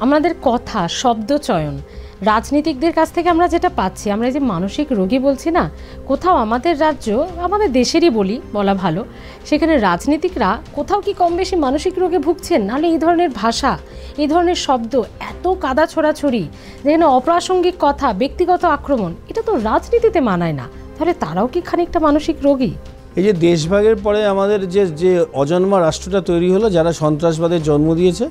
আমাদের কথা, শব্দচয়ন, রাজনীতিকদের কাছ থেকে আমরা যেটা পাচ্ছি, আমরা যে মানসিক রোগী বলছি না, কোথাও আমাদের রাজ্য, আমাদের দেশেরই বলা ভালো, সেখানে রাজনীতিকরা কোথাও কি কম বেশি মানসিক রোগে ভুগছেন? নাহলে এই ধরনের ভাষা, এই ধরনের শব্দ, এত কাদা ছোড়াছড়ি, যেখানে অপ্রাসঙ্গিক কথা, ব্যক্তিগত আক্রমণ, এটা তো রাজনীতিতে মানায় না। তাহলে তারাও কি খানিকটা মানসিক রোগী? এই যে দেশভাগের পরে আমাদের যে অজন্মা রাষ্ট্রটা তৈরি হলো, যারা সন্ত্রাসবাদের জন্ম দিয়েছে,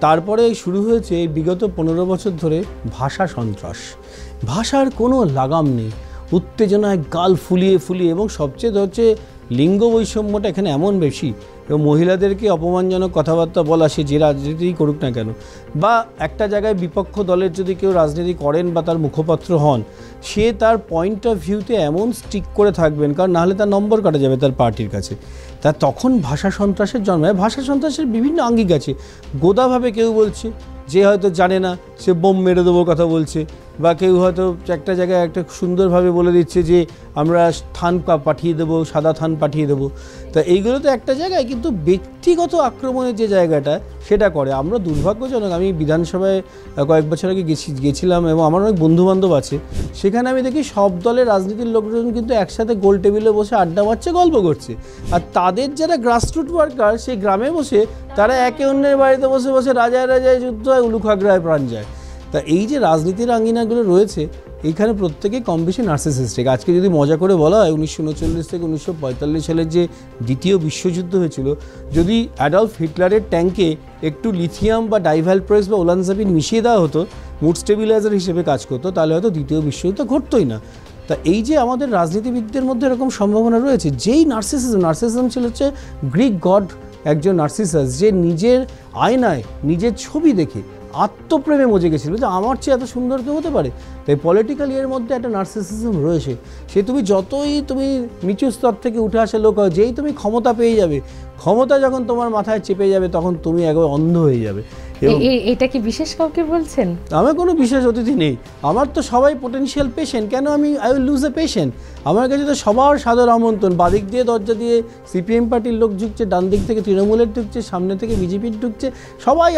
তারপরে শুরু হয়েছে এই বিগত 15 বছর ধরে ভাষা সন্ত্রাস। ভাষার কোনো লাগাম নেই, উত্তেজনায় গাল ফুলিয়ে ফুলিয়ে, এবং সবচেয়ে হচ্ছে লিঙ্গ বৈষম্যটা এখানে এমন বেশি, এবং মহিলাদেরকে অপমানজনক কথাবার্তা বলা, সে যে রাজনীতিই করুক না কেন, বা একটা জায়গায় বিপক্ষ দলের যদি কেউ রাজনীতি করেন বা তার মুখপাত্র হন, সে তার পয়েন্ট অফ ভিউতে এমন স্টিক করে থাকবেন, কারণ নাহলে তার নম্বর কাটা যাবে তার পার্টির কাছে। তা তখন ভাষা সন্ত্রাসের জন্ম হয়। ভাষা সন্ত্রাসের বিভিন্ন আঙ্গিক আছে। গোদাভাবে কেউ বলছে, যে হয়তো জানে না, সে বোম মেরে দেবো কথা বলছে, বা কেউ হয়তো একটা জায়গায় একটা সুন্দরভাবে বলে দিচ্ছে যে আমরা থান পাঠিয়ে দেবো, সাদা থান পাঠিয়ে দেবো। তা এইগুলো তো একটা জায়গায়, কিন্তু ব্যক্তিগত আক্রমণের যে জায়গাটা, সেটা করে। আমরা দুর্ভাগ্যজনক, আমি বিধানসভায় কয়েক বছর আগে গেছিলাম, এবং আমার অনেক বন্ধুবান্ধব আছে, সেখানে আমি দেখি সব দলের রাজনীতির লোকজন কিন্তু একসাথে গোল টেবিলে বসে আড্ডা মারছে, গল্প করছে। আর তাদের যারা গ্রাসরুট ওয়ার্কার, সেই গ্রামে বসে তারা একে অন্যের বাড়িতে বসে বসে রাজায় রাজায় যুদ্ধ হয়, উলুখাগড়ায় প্রাণ যায়। তা এই যে রাজনীতির আঙ্গিনাগুলো রয়েছে, এইখানে প্রত্যেকেই কম বেশি নার্সিসিস্টিক। আজকে যদি মজা করে বলা হয়, 1939 থেকে 1945 সালের যে দ্বিতীয় বিশ্বযুদ্ধ হয়েছিল, যদি অ্যাডলফ হিটলারের ট্যাঙ্কে একটু লিথিয়াম বা ডাইভ্যালপ্রেস বা ওলানজাপিন মিশিয়ে দেওয়া হতো, মুড স্টেবিলাইজার হিসেবে কাজ করতো, তাহলে হয়তো দ্বিতীয় বিশ্বযুদ্ধ ঘটতোই না। তা এই যে আমাদের রাজনীতিবিদদের মধ্যে এরকম সম্ভাবনা রয়েছে, যেই নার্সিসিজম ছিল হচ্ছে গ্রিক গড, একজন নার্সিসাস, যে নিজের আয়নায় নিজের ছবি দেখে আত্মপ্রেমে মজে গেছিল যে আমার চেয়ে এত সুন্দর কেউ হতে পারে। তাই পলিটিক্যাল এর মধ্যে একটা নার্সিসিজম রয়েছে। সে তুমি যতই নিচু স্তর থেকে উঠে আসা লোক হয়, যেই তুমি ক্ষমতা পেয়ে যাবে, ক্ষমতা যখন তোমার মাথায় চেপে যাবে, তখন তুমি একবার অন্ধ হয়ে যাবে। এটা কি বিশেষ কাউকে বলছেন? আমার কোনো বিশেষ অতিথি নেই, আমার তো সবাই পোটেনশিয়াল পেশেন্ট। কেন I will lose a patient? আমার কাছে তো সবার সাদর আমন্ত্রণ। বাদিক দিয়ে দরজা দিয়ে সিপিএম পার্টির লোক ঢুকছে, ডান দিক থেকে তৃণমূলের ঢুকছে, সামনে থেকে বিজেপির ঢুকছে, সবাই।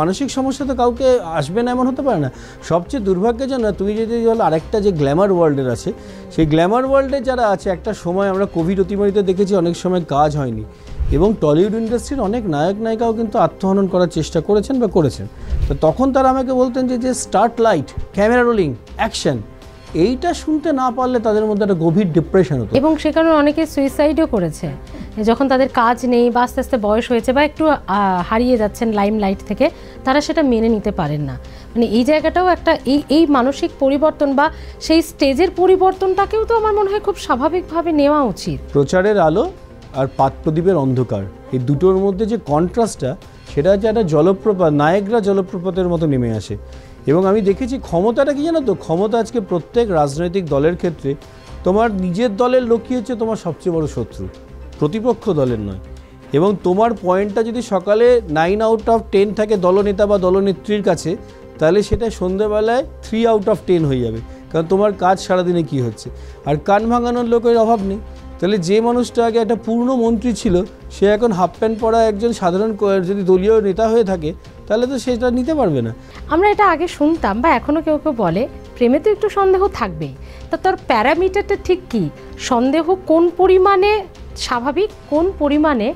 মানসিক সমস্যা তো কাউকে আসবে না এমন হতে পারে না। সবচেয়ে দুর্ভাগ্যজনক, তুমি যদি বলো আরেকটা যে গ্ল্যামার ওয়ার্ল্ডের আছে, সেই গ্ল্যামার ওয়ার্ল্ডে যারা আছে, একটা সময় আমরা কোভিড অতিমারিতে দেখেছি অনেক সময় কাজ হয়নি, এবং টলিউড ইন্ডাস্ট্রির অনেক নায়ক নায়িকাও কিন্তু আত্মহনন করার চেষ্টা করেছেন বা করেছেন। তো তখন তারা আমাকে বলতেন যে start light, camera rolling, action, এইটা শুনতে না পারলে তাদের মধ্যে একটা গভীর ডিপ্রেশন হতো, এবং সে কারণে অনেকে সুইসাইডও করেছে, যখন তাদের কাজ নেই বা আস্তে আস্তে বয়স হয়েছে বা একটু হারিয়ে যাচ্ছেন লাইমলাইট থেকে, তারা সেটা মেনে নিতে পারেন না। মানে এই জায়গাটাও একটা এই মানসিক পরিবর্তন বা সেই স্টেজের পরিবর্তনটাকেও তো আমার মনে হয় খুব স্বাভাবিকভাবে নেওয়া উচিত। প্রচারের আলো আর পাদপ্রদীপের অন্ধকার, এই দুটোর মধ্যে যে কন্ট্রাস্টটা, সেটা হচ্ছে একটা জলপ্রপাত, নায়েগ্রা জলপ্রপাতের মতো নেমে আসে। এবং আমি দেখেছি ক্ষমতাটা কি জানো তো, ক্ষমতা আজকে প্রত্যেক রাজনৈতিক দলের ক্ষেত্রে তোমার নিজের দলের লোকই হচ্ছে তোমার সবচেয়ে বড় শত্রু, প্রতিপক্ষ দলের নয়। এবং তোমার পয়েন্টটা যদি সকালে 9 আউট অফ 10 থাকে দলনেতা বা দলনেত্রীর কাছে, তাহলে সেটা সন্ধ্যেবেলায় 3 আউট অফ 10 হয়ে যাবে, কারণ তোমার কাজ সারাদিনে কী হচ্ছে। আর কান ভাঙানোর লোকের অভাব নেই। তাহলে যে মানুষটা আগে একটা পূর্ণ মন্ত্রী ছিল, সে এখন হাফ প্যান্ট পরা একজন সাধারণ যদি দলীয় নেতা হয়ে থাকে, তাহলে তো সেটা নিতে পারবে না। আমরা এটা আগে শুনতাম, বা এখনও কেউ কেউ বলে প্রেমে তো একটু সন্দেহ থাকবেই। তা তার প্যারামিটারটা ঠিক কি? সন্দেহ কোন পরিমাণে স্বাভাবিক, কোন পরিমাণে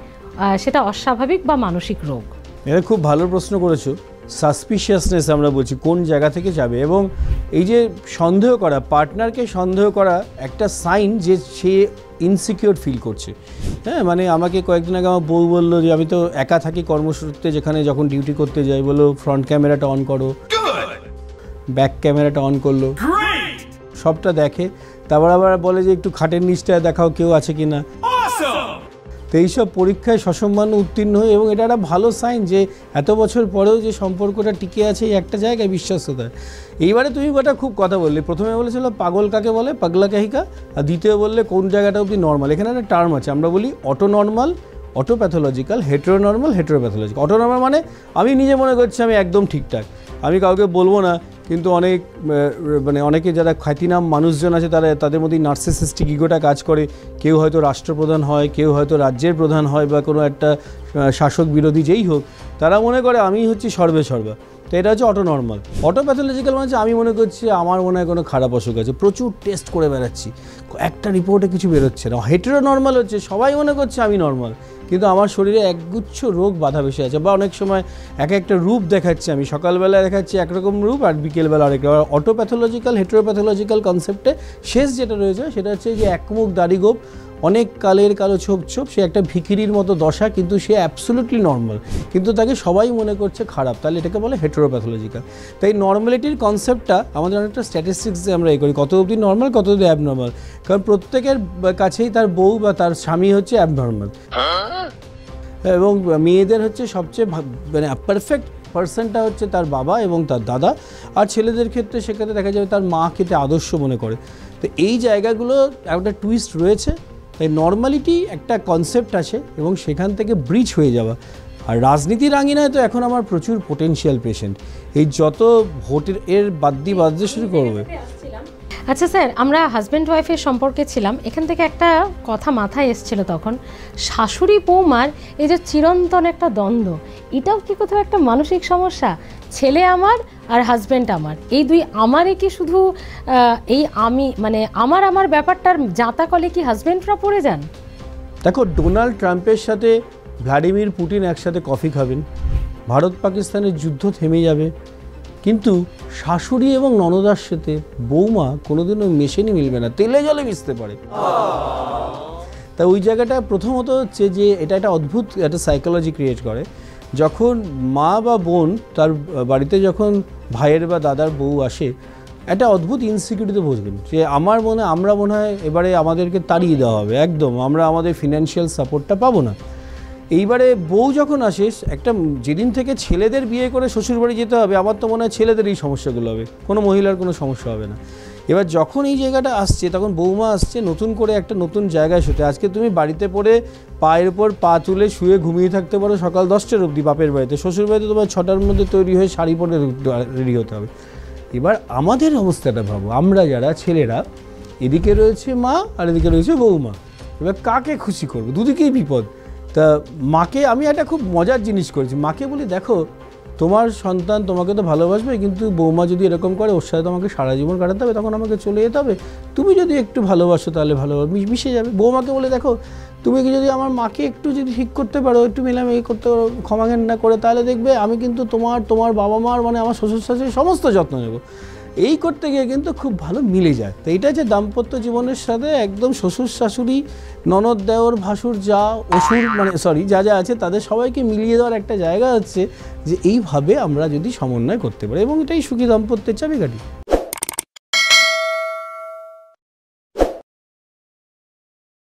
সেটা অস্বাভাবিক বা মানসিক রোগ? এটা খুব ভালো প্রশ্ন করেছো। সাসপিশিয়াসনেস আমরা বলছি, কোন জায়গা থেকে যাবে। এবং এই যে সন্দেহ করা, পার্টনারকে সন্দেহ করা একটা সাইন যে সে ইনসিকিউর ফিল করছে। হ্যাঁ, মানে আমাকে কয়েকদিন আগে আমার বউ বললো যে আমি তো একা থাকি কর্মসূত্রে, যেখানে যখন ডিউটি করতে যাই, বললো ফ্রন্ট ক্যামেরাটা অন করো, ব্যাক ক্যামেরাটা অন করলো, সবটা দেখে, তারপর আবার বলে যে একটু খাটের নিচটা দেখাও কেউ আছে কিনা। তো এইসব পরীক্ষায় সসম্মান্য উত্তীর্ণ হয়ে, এবং এটা একটা ভালো সাইন যে এত বছর পরেও যে সম্পর্কটা টিকে আছে এই একটা জায়গায়, বিশ্বস্ততা। এইবারে তুমি ওটা খুব কথা বললে, প্রথমে বলেছিল পাগল কাকে বলে, পাগলা কাহিকা, আর দ্বিতীয় বললে কোন জায়গাটা অবধি নর্মাল। এখানে একটা টার্ম আছে, আমরা বলি auto normal, auto pathological, heteronormal, heteropathological. Auto normal মানে আমি নিজে মনে করছি আমি একদম ঠিকঠাক, আমি কাউকে বলবো না, কিন্তু অনেকে যারা খ্যাতিনাম মানুষজন আছে, তাদের মধ্যে নার্সিসিস্টিক ইগোটা কাজ করে। কেউ হয়তো রাষ্ট্রপ্রধান হয়, কেউ হয়তো রাজ্যের প্রধান হয়, বা কোনো একটা শাসক বিরোধী যেই হোক, তারা মনে করে আমি হচ্ছি সর্বে সর্বা। তো এটা হচ্ছে অটো নর্মাল। অটো প্যাথোলজিক্যাল মানে হচ্ছে আমি মনে করছি আমার মনে হয় কোনো খারাপ অসুখ আছে, প্রচুর টেস্ট করে বেড়াচ্ছি, একটা রিপোর্টে কিছু বেরোচ্ছে না। হেটেরো নর্মাল হচ্ছে সবাই মনে করছে আমি নর্মাল, কিন্তু আমার শরীরে একগুচ্ছ রোগ বাধা বেশি আছে, বা অনেক সময় একটা রূপ দেখাচ্ছে, আমি সকালবেলা দেখাচ্ছি একরকম রূপ আর বিকেলবেলা আরেক রকম। অটো প্যাথোলজিক্যাল হেটেরোপ্যাথোলজিক্যাল কনসেপ্টে শেষ যেটা রয়েছে সেটা হচ্ছে যে একমুখ দাড়িগোপ, অনেক কালের কালো ছোপ ছোপ, সে একটা ভিখিরির মতো দশা, কিন্তু সে অ্যাবসোলুটলি নর্মাল, কিন্তু তাকে সবাই মনে করছে খারাপ, তাহলে এটাকে বলে হেটেরোপ্যাথোলজিক্যাল। তাই নর্মালিটির কনসেপ্টটা আমাদের অনেকটা স্ট্যাটিস্টিক্সে আমরা করি, কত অবধি নর্মাল কত অবধি অ্যাবনর্মাল, কারণ প্রত্যেকের কাছেই তার বউ বা তার স্বামী হচ্ছে অ্যাবনর্মাল, এবং মেয়েদের হচ্ছে সবচেয়ে মানে পারফেক্ট পার্সনটা হচ্ছে তার বাবা এবং তার দাদা, আর ছেলেদের ক্ষেত্রে সেক্ষেত্রে দেখা যাবে তার মাকে আদর্শ মনে করে। তো এই জায়গাগুলো একটা টুইস্ট রয়েছে। তাই নর্মালিটি একটা কনসেপ্ট আছে এবং সেখান থেকে ব্রিজ হয়ে যাওয়া। আর রাজনীতির আঙিনায় তো এখন আমার প্রচুর পোটেনশিয়াল পেশেন্ট, এই যত ভোটের এর বাদ্যে শুরু করবে। আচ্ছা স্যার, আমরা হাজব্যান্ড ওয়াইফের সম্পর্কে ছিলাম, এখান থেকে একটা কথা মাথায় এসেছিল তখন, শাশুড়ি বৌমার এই যে চিরন্তন একটা দ্বন্দ্ব, এটাও কি কোথাও একটা মানসিক সমস্যা? ছেলে আমার আর হাজব্যান্ড আমার, এই দুই আমারে কি শুধু এই আমি মানে আমার ব্যাপারটার জাঁতা কলে কি হাজব্যান্ডরা পড়ে যান? দেখো, ডোনাল্ড ট্রাম্পের সাথে ভ্লাদিমির পুতিন একসাথে কফি খাবেন, ভারত পাকিস্তানের যুদ্ধ থেমে যাবে, কিন্তু শাশুড়ি এবং ননদার সাথে বৌমা কোনোদিনও মেশেনি মিলবে না, তেলে জলে মিশতে পারে। তা ওই জায়গাটা প্রথমত হচ্ছে যে এটা একটা অদ্ভুত একটা সাইকোলজি ক্রিয়েট করে। যখন মা বা বোন তার বাড়িতে যখন ভাইয়ের বা দাদার বউ আসে, একটা অদ্ভুত ইনসিকিউরিটিতে বুঝবেন যে আমরা মনে হয় এবারে আমাদেরকে তাড়িয়ে দেওয়া হবে, একদম আমরা আমাদের ফিনান্সিয়াল সাপোর্টটা পাবো না। এইবারে বউ যখন আসে, একটা যেদিন থেকে ছেলেদের বিয়ে করে শ্বশুরবাড়ি যেতে হবে, আমার তো মনে হয় ছেলেদের এই সমস্যাগুলো হবে, কোনো মহিলার কোনো সমস্যা হবে না। এবার যখন এই জায়গাটা আসছে, তখন বৌমা আসছে নতুন করে একটা নতুন জায়গায় শুতে। আজকে তুমি বাড়িতে পড়ে পায়ের উপর পা তুলে শুয়ে ঘুমিয়ে থাকতে পারো সকাল 10টার অবধি বাপের বাড়িতে, শ্বশুরবাড়িতে তোমার 6টার মধ্যে তৈরি হয়ে শাড়ি পরে রেডি হতে হবে। এবার আমাদের অবস্থাটা ভাবো, আমরা যারা ছেলেরা, এদিকে রয়েছে মা আর এদিকে রয়েছে বৌমা, এবার কাকে খুশি করবো? দুদিকেই বিপদ। তা মাকে আমি একটা খুব মজার জিনিস করেছি, মাকে বলি দেখো তোমার সন্তান তোমাকে তো ভালোবাসবে, কিন্তু বৌমা যদি এরকম করে ওর সাথে তোমাকে সারা জীবন কাটাতে হবে, তখন আমাকে চলে যেতে হবে, তুমি যদি একটু ভালোবাসো তাহলে ভালোভাবে মিশে যাবে। বৌমাকে বলে দেখো তুমি কি যদি আমার মাকে একটু যদি ঠিক করতে পারো, একটু মেলামেশি করতে পারো, ক্ষমাজ্ঞান না করে, তাহলে দেখবে আমি কিন্তু তোমার বাবা মার মানে আমার শ্বশুর শাশুড়ির সমস্ত যত্ন নেব। এই করতে গিয়ে কিন্তু খুব ভালো মিলে যায়। তো এইটা যে দাম্পত্য জীবনের সাথে একদম শ্বশুর শাশুড়ি ননদ দেওর ভাসুর যা অসুর মানে যা আছে তাদের সবাইকে মিলিয়ে দেওয়ার একটা জায়গা হচ্ছে যে এইভাবে আমরা যদি সমন্বয় করতে পারি, এবং এটাই সুখী দাম্পত্যের চাবিকাঠি।